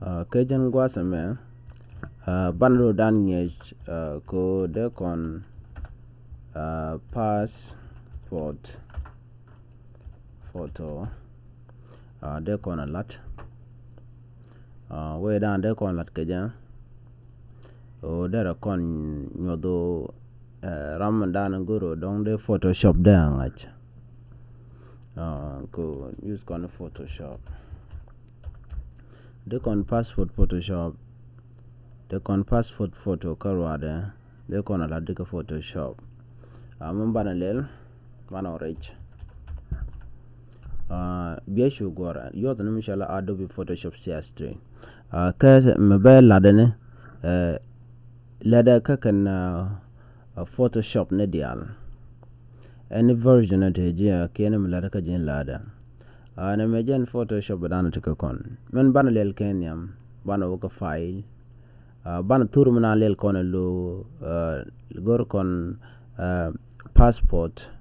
Kejan Guasame, Banro Danish, ko de con passport photo, de con a lot. We down de con lot kejan. O de con nyodo Ramadan guru dong de Photoshop de angach. Ko use con Photoshop. De con passport Photoshop. De con passport photo karwade. De con a lot de Photoshop. Bana lel, bana rich. Biashu gora. Yo the mishala Adobe Photoshop CS3. Kaya mobile ladene. Lada kakan Photoshop ne dial. Any version of the jia kena milada ka jin lada. Na mejan Photoshop badana tika kon. Men bana lel kenyam. Bana waka file. Bana turu mana lel kon lo gor kon passport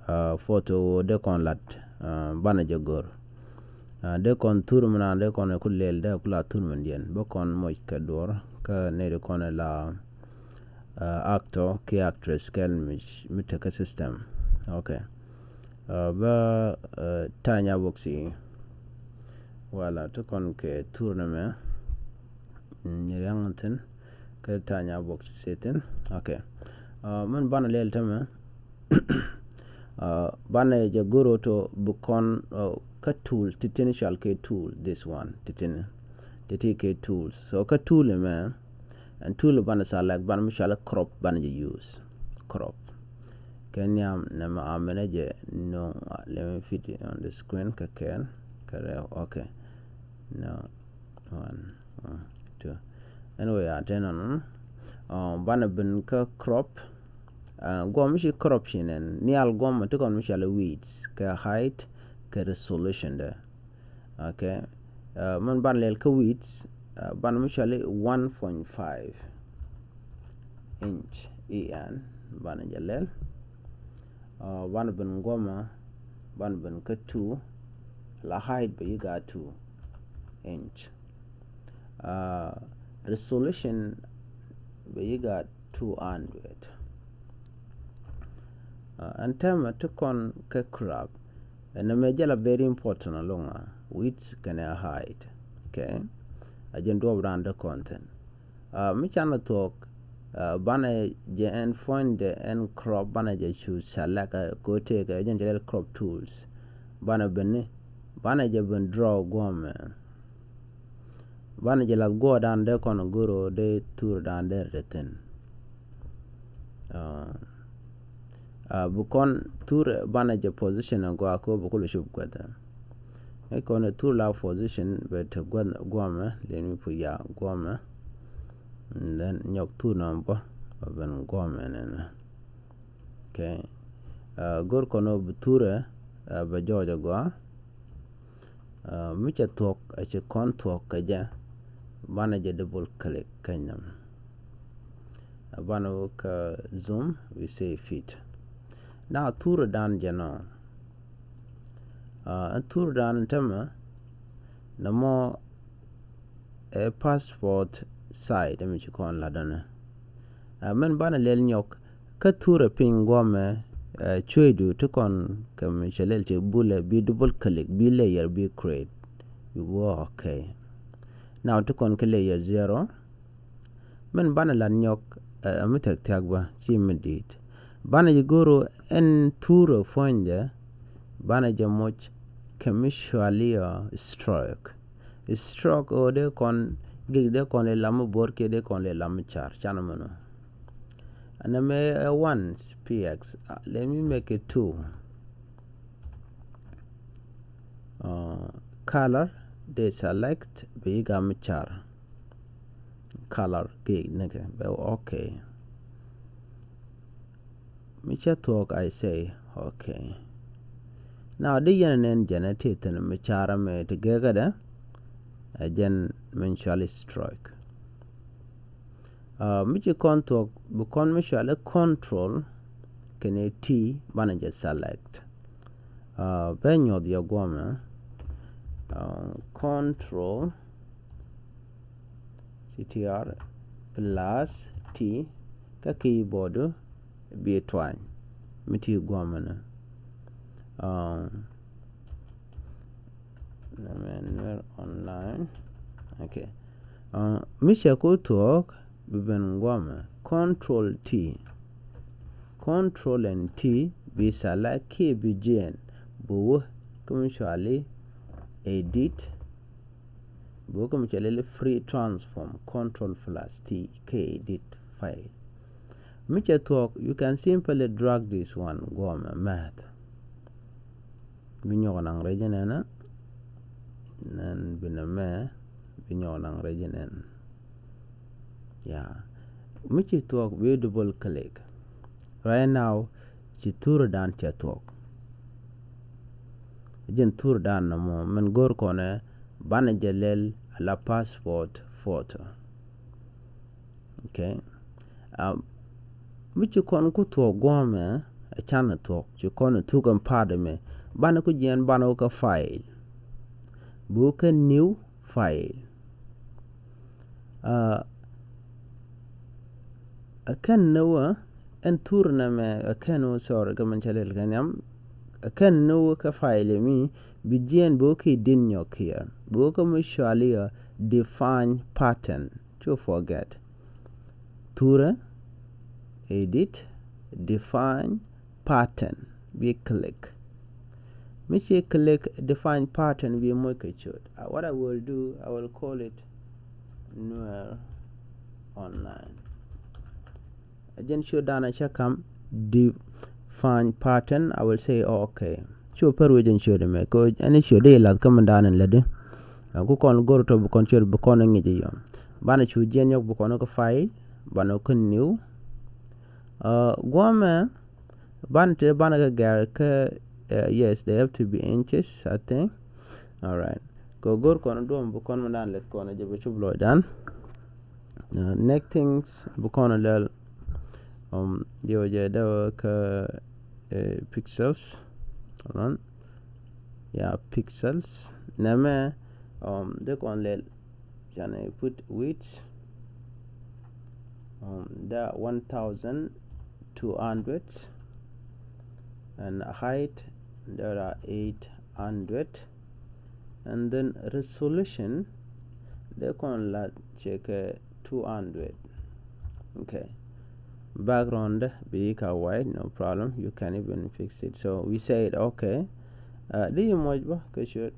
photo de kon lat bana jagor. De kon turu mana de kon kulel de kula turu mandien. Bokon moj kador ka ne de kon la actor ki actress kel mitaka system. Okay. Ba tanya boxi wala to kon ke tournament nyanganten ke tanya boxi seten. Okay. Man bana lel tama bana jagoro to bukon ka tool titin shall ke tool this one titin ke tools so ka tool man and tool bana select bana mishala crop bana use crop Kenya nama manager no let me fit it on the screen kaken okay no 1 2 anyway I turn on bana bin ka crop go mishi corruption and nial gom to kon mishala weeds ka height ka resolution there okay man ban lel ka weeds ban mishala 1.5 inch en ban jalel ban bin goma ban bin ka 2 la height but you got 2 inch resolution but you got 200 and time to con ka crab and a major very important along width can height okay I just do around the content me channel talk bana je and find the end crop bana je choose select go take a general crop tools bana je ben draw gome bana je la go down there con guru de tour down there written bukon tour bana je position go ako bukulu shub kwata e kon tour la position but gome let me put ya gome and then nyok tu number ben gome nena okay gor kono buture ba jojo go micha talk a che kon talk kaja bana je double click kanyam bana ka zoom we say fit now tour down jano tour down tama namo a passport side mi ci kon la dana men bana lel nyok ka tour ping gome choidu to kon kam chalel te bule bi double click bi layer bi create you go okay now to kon layer 0 men bana la nyok amitak tagba si medit bana jigoro en tour fonde bana jamoch commercially stroke o de kon gig de kon le lamu borke de kon le lamu char chanamano and I may once px let me make it 2 color they select big char color gig nigga okay Micha talk I say okay now the yen generated and michara me together again mensually strike Michi contour bukon mishale control kene T manager select benyo the agoma control ctr plus t ka keyboard be twine miti gwamana online okay misha ko talk biben gwama control and t be sala ke bijen bo commercially edit bo commercially free transform control plus t k edit file misha talk you can simply drag this one gwama math binyo nang rejenena nan biname binyo nang rejenen michi talk we double click right now ci tour dan ci talk jen tour dan mo men gor kone bana jelel la passport photo okay michi kon ku to gome a chana talk ci kon tu kan pade me bana ku jen bana ka file book a new file akan nawa en turna me akan sorry gaman chalel ganyam akan nawa ka file mi bijen boki din yok here boka mutually define pattern to forget tura edit define pattern we click Michi click define pattern we make it shoot. What I will do, I will call it Nuer online. Again, show down a check define pattern. I will say okay. Show per region show them because any show they like come down and let them. Go con go to book control book on yam. Bana chu gen yok book on file. Bana kun new. Guame bana bana gar yes, they have to be inches, I think. All right. Go kono do bukon mandan let kono je be chublo dan. Next things bukono lel yo je da ka pixels. Hold on. Yeah, pixels. Name de kon lel jana put width da 1200 and height there are 800 and then resolution they can check 200. Okay, background be white, no problem, you can even fix it. So we said okay, do you mojba shoot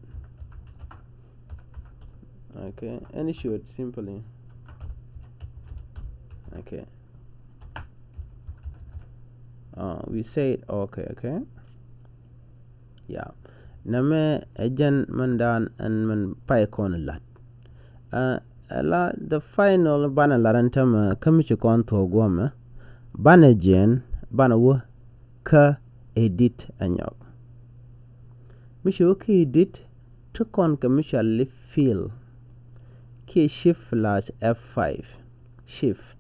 okay any shoot simply okay. We said okay yeah name ejen mandan and man paikon lat la the final bana larantama kamichi kon to goma bana jen bana wo ka edit anyok mishi wo ka edit to kon kamishi fill ki shift plus F5 shift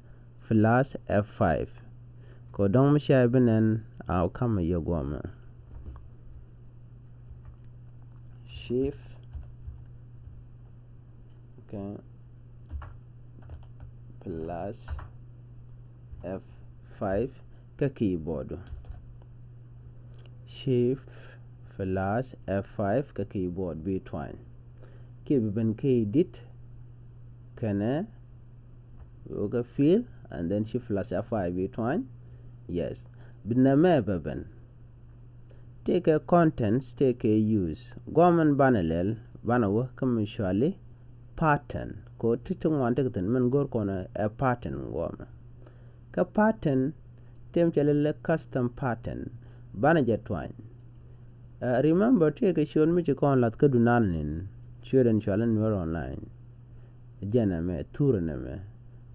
plus F5 ko don mishi benen au kama yogoma shift okay plus F5 ka keyboard shift plus F5 ka keyboard between ke ben ke edit kana yoga fill and then shift plus F5 between yes biname baben take a contents take a use goman banalel banawo commercially pattern ko titung wante tan men gor kona a pattern goma ka pattern tem chalele custom pattern bana jetwine remember take a show me kon lat ka dunanin shoden chalen were online jena me turne me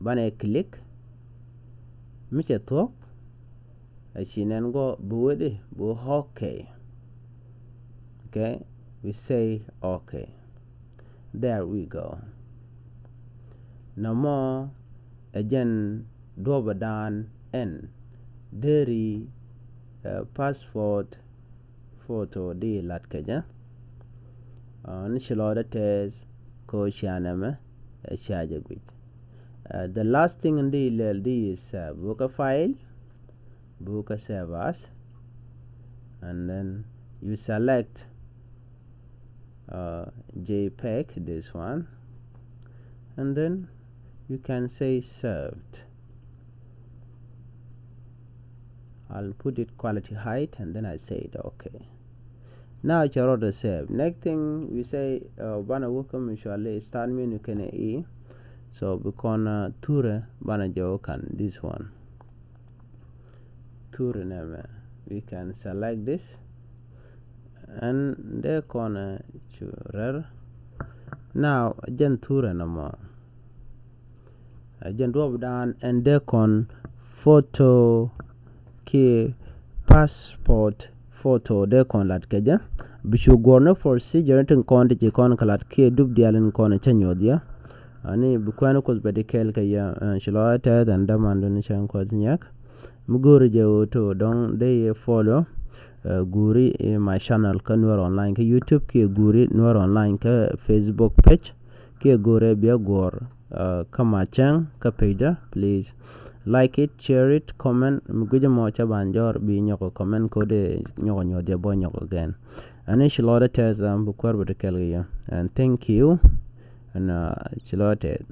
bana click me chetok achinen go buwede bu okay we say okay, there we go. No more again dobadan n deri passport photo di latkaja nishloda tes ko shanama shaja gwit The last thing in the LLD is book a file, book a save as, and then you select JPEG, this one, and then you can say saved. I'll put it quality height, and then I say it okay. Now it's already saved. Next thing we say bana welcome usually start menu can e, so because ture bana jo can this one ture name, we can select this and they corner churer. Now again ture no more again drop down and they con photo ke passport photo de kon lat keja bishu gorno for si generating kon de kon kalat ke dub dialen kon chanyo dia ani bukwano ko bede kel ka ya shilata dan damando ni chan ko nyak mugori je to don de follow guri my channel ka Nuer Online ka YouTube ke guri Nuer Online ka Facebook page ke gore bia gor kama chang ka page please like it, share it, comment. Mguja mocha banjor bi nyoko comment code nyoko nyode bo nyoko again. And shilota tez bukwar butekel and thank you and shilota.